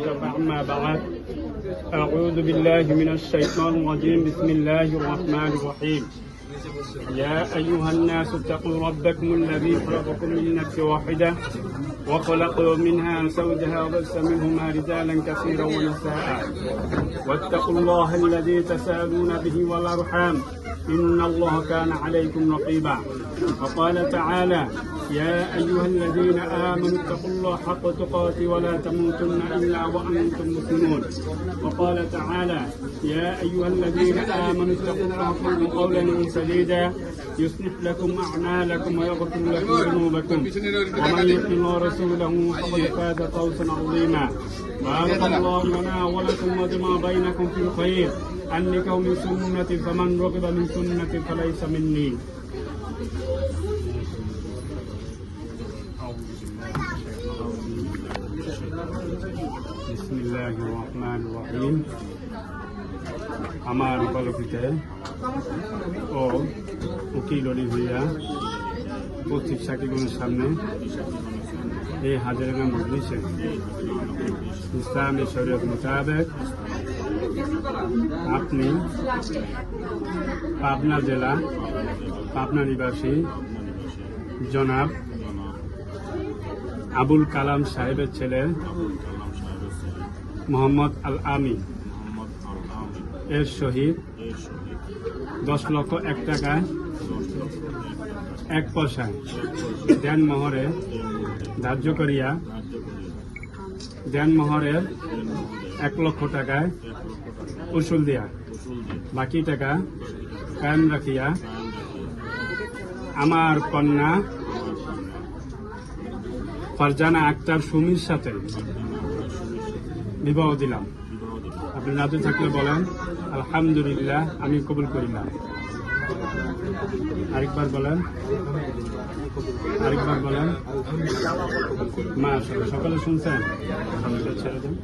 أما بعد أعوذ بالله من الشيطان الرجيم بسم الله الرحمن الرحيم يا أيها الناس اتقوا ربكم الذي خلقكم من نفس واحدة وخلق منها زوجها وبث منهما رجالا كثيرا ونساء واتقوا الله الذي تساءلون به والأرحام إن الله كان عليكم رقيبا وقال تعالى يا أيها الذين آمنوا اتقوا الله حق تقاته ولا تموتن إلا وأنتم مسلمون وقال تعالى يا أيها الذين آمنوا اتقوا الله وقولوا قولا سديدا يصلح لكم أعمالكم ويغفر لكم ذنوبكم ومن يطع الله ورسوله فقد فاز فوزا عظيما بارك الله لنا ولكم وجمع بينكم في الخير أنك من سنة فمن رغب من سنة فليس مني বিসমিল্লাহির রহমানির রহিম। আমার কলকিতে ও উকিল অলি ভূঁইয়া উপস্থিত সাকিবুলের সামনে এই হাজিরানা মজলিসে ইসলামী শরীয়ত মোতাবেক আপনি পাবনা জেলা পাবনা নিবাসী জনাব আবুল কালাম সাহেবের ছেলে মোহাম্মদ আল আমিন এর সহিত 10 লক্ষ 1 টাকায় 1 পয়সায় দেন মোহরে ধার্য করিয়া দেন মোহরের 1 লক্ষ টাকায় উসুল দিয়া বাকি টাকা কায়েম রাখিয়া আমার কন্যা ফারজানা আক্তার সুমির সাথে বিবাহ দিলাম। আপনি রাজি থাকলে বলেন আলহামদুলিল্লাহ, আমি কবুল করিলাম। আরেকবার বলেন মাশাআল্লাহ। সকলে শুনছেন? ছেড়ে দেন।